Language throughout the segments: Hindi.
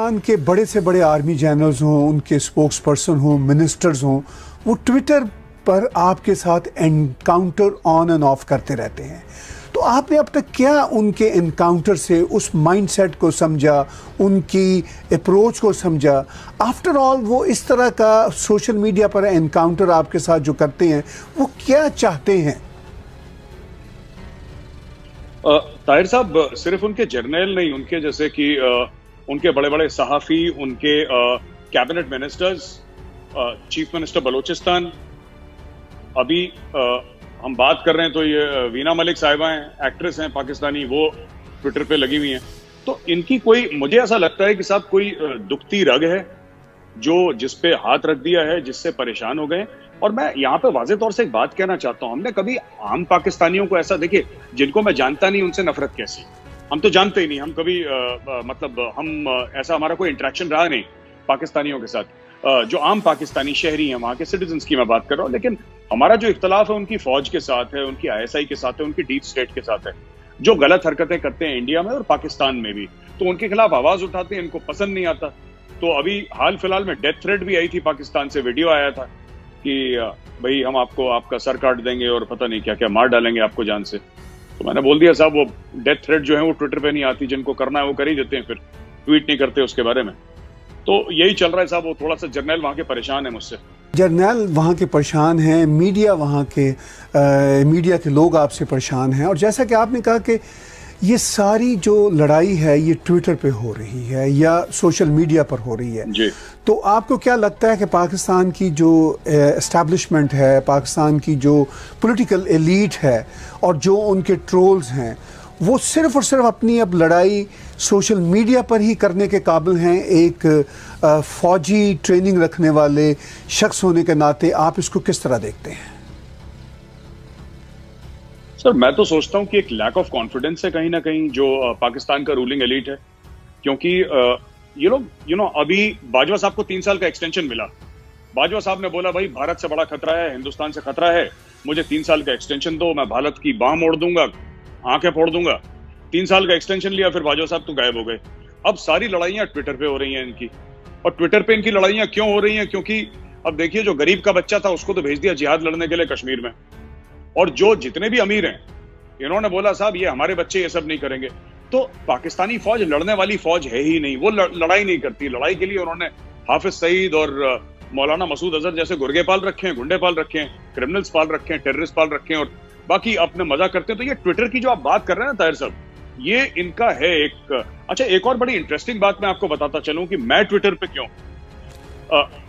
पाकिस्तान के बड़े से बड़े आर्मी जनरल्स हों, उनके स्पोक्स पर्सन हों, मिनिस्टर्स हों, वो ट्विटर पर आपके साथ एनकाउंटर ऑन एंड ऑफ करते रहते हैं। तो आपने अब तक क्या उनके एनकाउंटर से उस माइंडसेट को समझा, उनकी अप्रोच को समझा? आफ्टर ऑल वो इस तरह का सोशल मीडिया पर एनकाउंटर आपके साथ जो करते हैं, वो क्या चाहते हैं? ताहिर साहब, सिर्फ उनके जर्नल नहीं, उनके जैसे कि उनके बड़े बड़े सहाफ़ी, उनके cabinet ministers, chief minister Balochistan, अभी हम बात कर रहे हैं तो ये वीना मलिक साहिबा हैं, एक्ट्रेस हैं पाकिस्तानी, वो ट्विटर पे लगी हुई हैं। तो इनकी कोई, मुझे ऐसा लगता है कि साहब कोई दुखती रग है जो जिस पे हाथ रख दिया है, जिससे परेशान हो गए। और मैं यहाँ पे वाज़ेह तौर से एक बात कहना चाहता हूँ, हमने कभी आम पाकिस्तानियों को ऐसा, देखिए जिनको मैं जानता नहीं उनसे नफरत कैसी, हम तो जानते ही नहीं, हम कभी मतलब हम ऐसा हमारा कोई इंटरेक्शन रहा नहीं पाकिस्तानियों के साथ। जो आम पाकिस्तानी शहरी हैं, वहाँ के सिटीजन्स की मैं बात कर रहा हूँ, लेकिन हमारा जो इख्तलाफ है उनकी फौज के साथ है, उनकी ISI के साथ है, उनकी डीप स्टेट के साथ है, जो गलत हरकतें करते हैं इंडिया में और पाकिस्तान में भी, तो उनके खिलाफ आवाज उठाते हैं, इनको पसंद नहीं आता। तो अभी हाल फिलहाल में डेथ थ्रेट भी आई थी पाकिस्तान से, वीडियो आया था कि भाई हम आपको आपका सर काट देंगे और पता नहीं क्या क्या मार डालेंगे आपको जान से। तो मैंने बोल दिया साहब, वो डेथ थ्रेट जो है वो ट्विटर पे नहीं आती, जिनको करना है वो कर ही देते हैं, फिर ट्वीट नहीं करते उसके बारे में। तो यही चल रहा है साहब। वो थोड़ा सा जर्नल वहाँ के परेशान है मुझसे, जर्नल वहाँ के परेशान हैं, मीडिया वहाँ के मीडिया के लोग आपसे परेशान हैं। और जैसा कि आपने कहा कि ये सारी जो लड़ाई है ये ट्विटर पे हो रही है या सोशल मीडिया पर हो रही है जी। तो आपको क्या लगता है कि पाकिस्तान की जो एस्टैब्लिशमेंट है, पाकिस्तान की जो पॉलिटिकल एलीट है और जो उनके ट्रोल्स हैं, वो सिर्फ और सिर्फ अपनी अब लड़ाई सोशल मीडिया पर ही करने के काबिल हैं? एक फौजी ट्रेनिंग रखने वाले शख्स होने के नाते आप इसको किस तरह देखते हैं? सर, मैं तो सोचता हूँ कि एक लैक ऑफ कॉन्फिडेंस है कहीं ना कहीं जो पाकिस्तान का रूलिंग एलीट है। क्योंकि ये लोग अभी बाजवा साहब को 3 साल का एक्सटेंशन मिला। बाजवा साहब ने बोला भाई भारत से बड़ा खतरा है, हिंदुस्तान से खतरा है, मुझे 3 साल का एक्सटेंशन दो, मैं भारत की बाह मोड़ दूंगा, आंखें फोड़ दूंगा। 3 साल का एक्सटेंशन लिया, फिर बाजवा साहब तो गायब हो गए। अब सारी लड़ाइयां ट्विटर पे हो रही हैं इनकी। और ट्विटर पे इनकी लड़ाइयां क्यों हो रही हैं? क्योंकि अब देखिए, जो गरीब का बच्चा था उसको तो भेज दिया जिहाद लड़ने के लिए कश्मीर में, और जो जितने भी अमीर हैं इन्होंने बोला साहब ये हमारे बच्चे ये सब नहीं करेंगे। तो पाकिस्तानी फौज लड़ने वाली फौज है ही नहीं, वो लड़ाई नहीं करती। लड़ाई के लिए उन्होंने हाफिज सईद और मौलाना मसूद अजहर जैसे गुर्गे पाल रखे हैं, गुंडे पाल रखे हैं, क्रिमिनल्स पाल रखे हैं, टेररिस्ट पाल रखे हैं, और बाकी अपने मजा करते हैं। तो ये ट्विटर की जो आप बात कर रहे हैं ना ताहिर साहब, ये इनका है एक। अच्छा, एक और बड़ी इंटरेस्टिंग बात मैं आपको बताता चलूं कि मैं ट्विटर पे क्यों।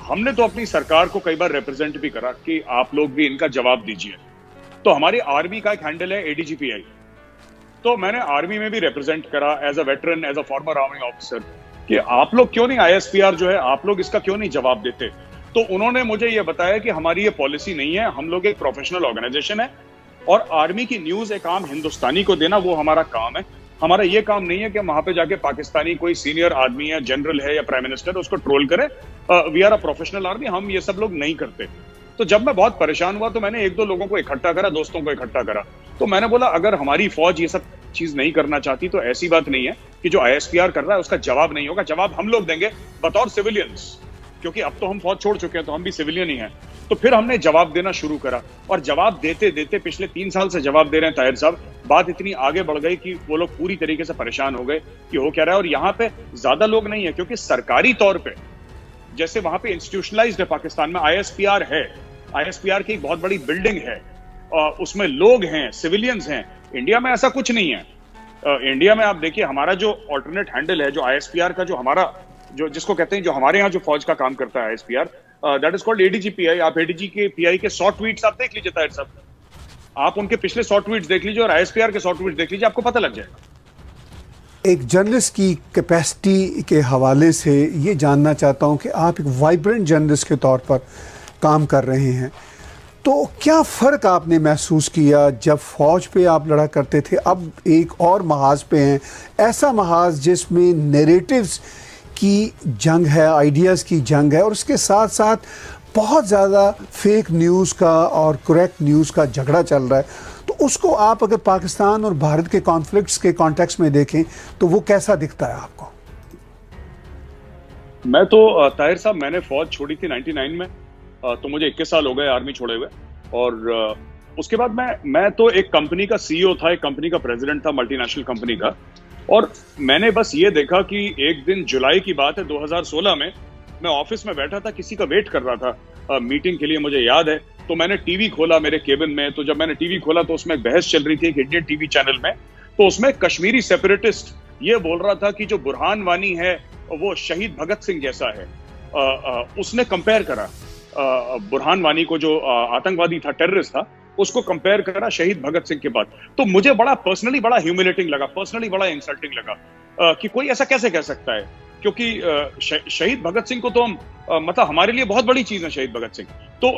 हमने तो अपनी सरकार को कई बार रिप्रेजेंट भी करा कि आप लोग भी इनका जवाब दीजिए। तो हमारी आर्मी का एक हैंडल है ADGPI, तो मैंने आर्मी में भी रिप्रेजेंट करा as a veteran, as a former army officer, कि आप लोग क्यों नहीं, ISPR जो है, आप लोग इसका क्यों नहीं जवाब देते। तो उन्होंने मुझे ये बताया कि हमारी ये पॉलिसी नहीं है, हम लोग एक प्रोफेशनल ऑर्गेनाइजेशन है और आर्मी की न्यूज एक आम हिंदुस्तानी को देना वो हमारा काम है। हमारा ये काम नहीं है कि वहां पे जाके पाकिस्तानी कोई सीनियर आदमी है, जनरल है या प्राइम मिनिस्टर, उसको ट्रोल करे। We are a professional army, हम ये सब लोग नहीं करते। तो जब मैं बहुत परेशान हुआ तो मैंने 1-2 लोगों को इकट्ठा करा, दोस्तों को इकट्ठा करा। तो मैंने बोला अगर हमारी फौज ये सब चीज नहीं करना चाहती तो ऐसी बात नहीं है कि जो ISPR कर रहा है उसका जवाब नहीं होगा, जवाब हम लोग देंगे बतौर सिविलियंस, क्योंकि अब तो हम फौज छोड़ चुके हैं तो हम भी सिविलियन ही हैं। तो फिर हमने जवाब देना शुरू करा और जवाब देते देते पिछले 3 साल से जवाब दे रहे हैं ताहिर साहब, बात इतनी आगे बढ़ गई कि वो लोग पूरी तरीके से परेशान हो गए कि हो क्या रहा है। और यहाँ पे ज्यादा लोग नहीं है, क्योंकि सरकारी तौर पे जैसे वहां पे इंस्टीट्यूशनलाइज्ड है पाकिस्तान में, ISPR है, ISPR की एक बहुत बड़ी बिल्डिंग है, उसमें लोग हैं, सिविलियंस हैं। इंडिया में ऐसा कुछ नहीं है। इंडिया में आप देखिए, हमारा जो ऑल्टरनेट हैंडल है, जो ISPR का, जो हमारा जो जिसको कहते हैं, जो हमारे यहाँ जो फौज का काम करता है ISPR, that is called ADGPI। आप ADGPI के 100 ट्वीट्स आप देख लीजिए ताहिर साहब, आप उनके पिछले 100 ट्वीट्स देख लीजिए और ISPR के 100 ट्वीट्स देख लीजिए, आपको पता लग जाएगा। एक जर्नलिस्ट की कैपेसिटी के हवाले से ये जानना चाहता हूँ कि आप एक वाइब्रेंट जर्नलिस्ट के तौर पर काम कर रहे हैं, तो क्या फ़र्क आपने महसूस किया जब फ़ौज पे आप लड़ा करते थे, अब एक और महाज पे हैं, ऐसा महाज जिसमें नैरेटिव्स की जंग है, आइडियाज़ की जंग है, और उसके साथ साथ बहुत ज़्यादा फेक न्यूज़ का और करेक्ट न्यूज़ का झगड़ा चल रहा है। तो उसको आप अगर पाकिस्तान और भारत के कॉन्फ्लिक्ट्स के कॉन्टेक्स्ट में देखें तो वो कैसा दिखता है आपको? मैं तो ताहिर साहब, मैंने फौज छोड़ी थी 99 में। तो मुझे 21 साल हो गए आर्मी छोड़े हुए। और उसके बाद मैं तो एक कंपनी का सीईओ था, एक कंपनी का प्रेसिडेंट था, मल्टीनेशनल कंपनी का। और मैंने बस ये देखा कि एक दिन जुलाई की बात है 2016 में, मैं ऑफिस में बैठा था, किसी का वेट कर रहा था मीटिंग के लिए, मुझे याद है। तो मैंने टीवी खोला मेरे केबिन में। तो जब मैंने टीवी खोला तो उसमें एक बहस चल रही थी एक इंडियन टीवी चैनल में। तो उसमें कश्मीरी सेपरेटिस्ट ये बोल रहा था कि जो बुरहान वानी है वो शहीद भगत सिंह जैसा है। उसने कंपेयर करा बुरहान वानी को, जो आतंकवादी था, टेररिस्ट था, उसको कंपेयर करा शहीद भगत सिंह के बाद। तो मुझे बड़ा पर्सनली बड़ा ह्यूमिलेटिंग लगा, पर्सनली बड़ा इंसल्टिंग लगा कि कोई ऐसा कैसे कह सकता है। क्योंकि शहीद भगत सिंह को तो हम मतलब हमारे लिए बहुत बड़ी चीज है शहीद भगत सिंह। तो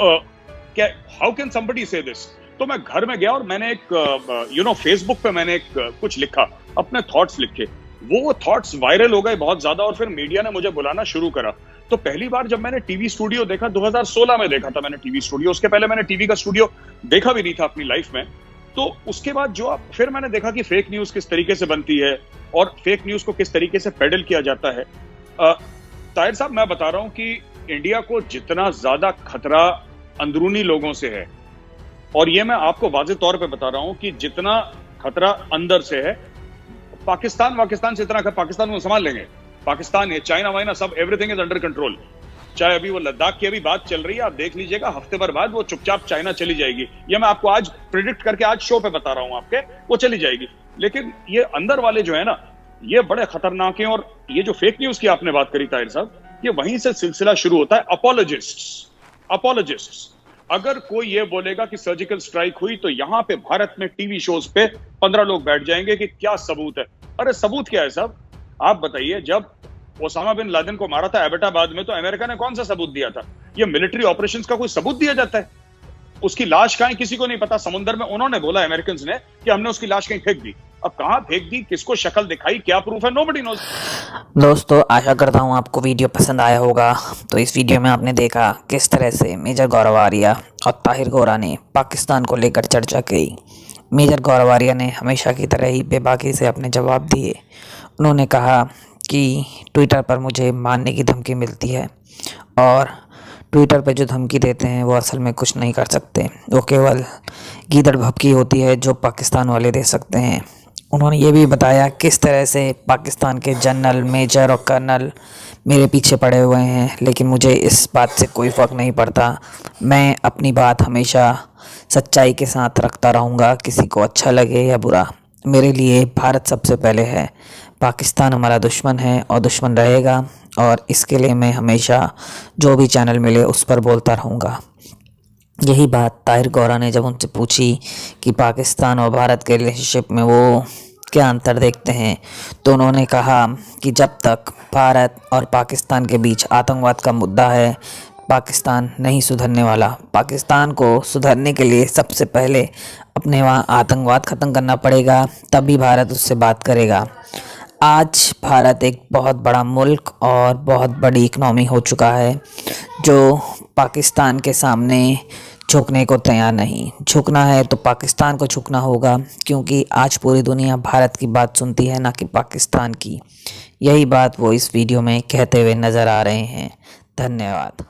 क्या, हाउ कैन समबडी से दिस। तो मैं घर में गया और मैंने एक फेसबुक पे मैंने एक कुछ लिखा, अपने थॉट्स लिखे। वो थॉट्स वायरल हो गए बहुत ज्यादा और फिर मीडिया ने मुझे बुलाना शुरू करा। तो पहली बार जब मैंने टीवी स्टूडियो देखा, 2016 में देखा था मैंने टीवी स्टूडियो। उसके पहले मैंने टीवी का स्टूडियो देखा भी नहीं था अपनी लाइफ में। तो उसके बाद फिर मैंने देखा कि फेक न्यूज किस तरीके से बनती है और फेक न्यूज को किस तरीके से पेडल किया जाता है। ताहिर साहब, मैं बता रहा हूं कि इंडिया को जितना ज्यादा खतरा अंदरूनी लोगों से है, और ये मैं आपको वाज़ेह तौर पे बता रहा हूं कि जितना खतरा अंदर से है, पाकिस्तान से इतना पाकिस्तान को संभाल लेंगे। पाकिस्तान है, चाइना वाइना सब, एवरीथिंग इज अंडर कंट्रोल। चाहे अभी वो लद्दाख की अभी बात चल रही है, आप देख लीजिएगा, हफ्ते भर बाद वो चुपचाप चाइना चली जाएगी। ये मैं आपको आज प्रिडिक्ट करके आज शो पे बता रहा हूं आपके, वो चली जाएगी। लेकिन ये अंदर वाले जो है ना, ये बड़े खतरनाक हैं। और ये जो फेक न्यूज की आपने बात करी ताहिर साहब, ये वहीं से सिलसिला शुरू होता है। अपोलोजिस्ट्स। अगर कोई ये बोलेगा कि सर्जिकल स्ट्राइक हुई, तो यहां पे भारत में टीवी शोज पे 15 लोग बैठ जाएंगे कि क्या सबूत है। अरे सबूत क्या है साहब, आप बताइए। जब ओसामा बिन लादेन को मारा था एबटाबाद में, तो अमेरिका ने कौन सा सबूत दिया था? ये मिलिट्री ऑपरेशंस का कोई सबूत दिया जाता है? उसकी लाश कहां है किसी को नहीं पता। समुद्र में उन्होंने बोला अमेरिकन ने कि हमने उसकी लाश कहीं फेंक दी। अब कहां फेंक दी, किसको शक्ल दिखाई, क्या प्रूफ है, नोबडी नोज। दोस्तों, आशा करता हूँ आपको वीडियो पसंद आया होगा। तो इस वीडियो में आपने देखा किस तरह से मेजर गौरव आर्या और ताहिर गोरा ने पाकिस्तान को लेकर चर्चा की। मेजर गौरव आर्या ने हमेशा की तरह ही बेबाकी से अपने जवाब दिए। उन्होंने कहा कि ट्विटर पर मुझे मारने की धमकी मिलती है और ट्विटर पर जो धमकी देते हैं वो असल में कुछ नहीं कर सकते, वो केवल गीदड़ भभकी होती है जो पाकिस्तान वाले दे सकते हैं। उन्होंने ये भी बताया किस तरह से पाकिस्तान के जनरल, मेजर और कर्नल मेरे पीछे पड़े हुए हैं, लेकिन मुझे इस बात से कोई फ़र्क नहीं पड़ता। मैं अपनी बात हमेशा सच्चाई के साथ रखता रहूँगा, किसी को अच्छा लगे या बुरा। मेरे लिए भारत सबसे पहले है, पाकिस्तान हमारा दुश्मन है और दुश्मन रहेगा, और इसके लिए मैं हमेशा जो भी चैनल मिले उस पर बोलता रहूँगा। यही बात ताहिर गोरा ने जब उनसे पूछी कि पाकिस्तान और भारत के रिलेशनशिप में वो क्या अंतर देखते हैं, तो उन्होंने कहा कि जब तक भारत और पाकिस्तान के बीच आतंकवाद का मुद्दा है, पाकिस्तान नहीं सुधरने वाला। पाकिस्तान को सुधरने के लिए सबसे पहले अपने वहाँ आतंकवाद ख़त्म करना पड़ेगा, तभी भारत उससे बात करेगा। आज भारत एक बहुत बड़ा मुल्क और बहुत बड़ी इकनॉमी हो चुका है, जो पाकिस्तान के सामने झुकने को तैयार नहीं। झुकना है तो पाकिस्तान को झुकना होगा, क्योंकि आज पूरी दुनिया भारत की बात सुनती है, ना कि पाकिस्तान की। यही बात वो इस वीडियो में कहते हुए नज़र आ रहे हैं। धन्यवाद।